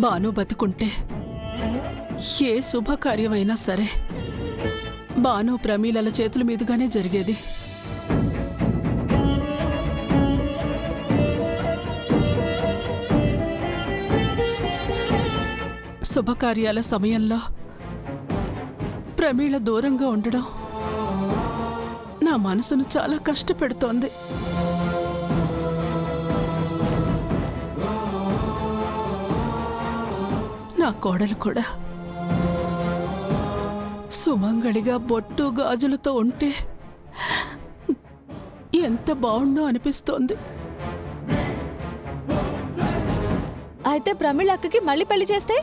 బాను బతుకుంటే ఏ శుభకార్యమైనా సరే బాను ప్రమీలల చేతుల మీదుగానే జరిగేది. శుభకార్యాల సమయంలో ప్రమీల దూరంగా ఉండడం నా మనసును చాలా కష్టపెడుతోంది. నా కోడలు కూడా సుమంగళిగా బొట్టు గాజులతో ఉంటే ఎంత బాగుండో అనిపిస్తోంది. అయితే ప్రమీల అక్కకి మళ్ళీ పెళ్లి చేస్తే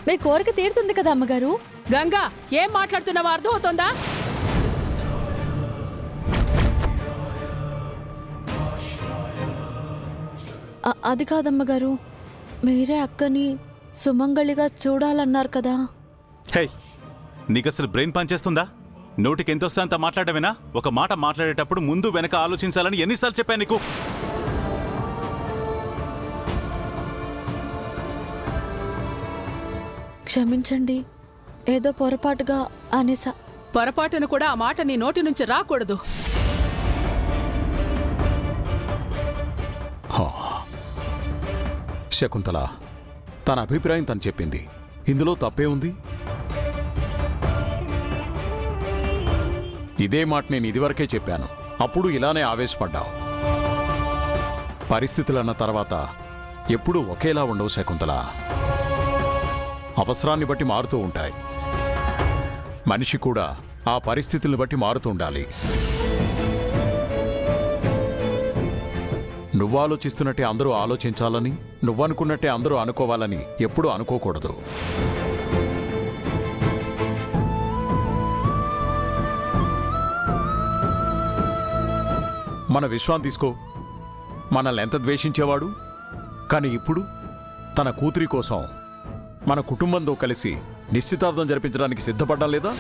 మీ కోరిక తీరుతుంది కదా అమ్మగారు. గంగా, ఏం మాట్లాడుతున్నావో అర్థం అవుతోందా? అది కాదమ్మగారు, మీరే అక్కని సుమంగళిగా చూడాలన్నారు కదా. హే, నీకసలు బ్రెయిన్ పనిచేస్తుందా? నోటికి ఎంతొస్తే అంత మాట్లాడమేనా? ఒక మాట మాట్లాడేటప్పుడు ముందు వెనక ఆలోచించాలని ఎన్నిసార్లు చెప్పాను నీకు? క్షమించండి, ఏదో పొరపాటుగా అనేసా. పొరపాటును కూడా ఆ మాట నీ నోటి నుంచి రాకూడదు. శకుంతల తన అభిప్రాయం తను చెప్పింది, ఇందులో తప్పే ఉంది? ఇదే మాట నేను ఇదివరకే చెప్పాను, అప్పుడు ఇలానే ఆవేశపడ్డావు. పరిస్థితులన్న తర్వాత ఎప్పుడూ ఒకేలా ఉండవు శకుంతల. అవసరాన్ని బట్టి మారుతూ ఉంటాయి. మనిషి కూడా ఆ పరిస్థితులను బట్టి మారుతూ ఉండాలి. నువ్వు ఆలోచిస్తున్నట్టే అందరూ ఆలోచించాలని, నువ్వనుకున్నట్టే అందరూ అనుకోవాలని ఎప్పుడూ అనుకోకూడదు. మన విశ్వాం తీసుకో, మనల్ని ఎంత ద్వేషించేవాడు, కానీ ఇప్పుడు తన కూతురి కోసం మన కుటుంబంతో కలిసి నిశ్చితార్థం జరిపించడానికి సిద్ధపడ్డా లేదా?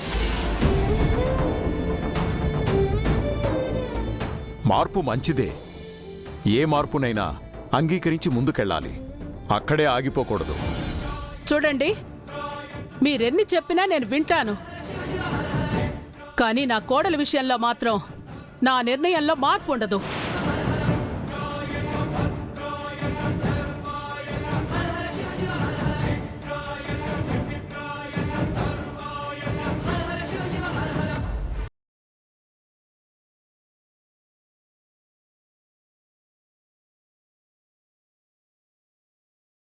మార్పు మంచిదే. ఏ మార్పునైనా అంగీకరించి ముందుకెళ్ళాలి, అక్కడే ఆగిపోకూడదు. చూడండి, మీరెన్ని చెప్పినా నేను వింటాను. కానీ నా కోడలి విషయంలో మాత్రం నా నిర్ణయంలో మార్పు ఉండదు.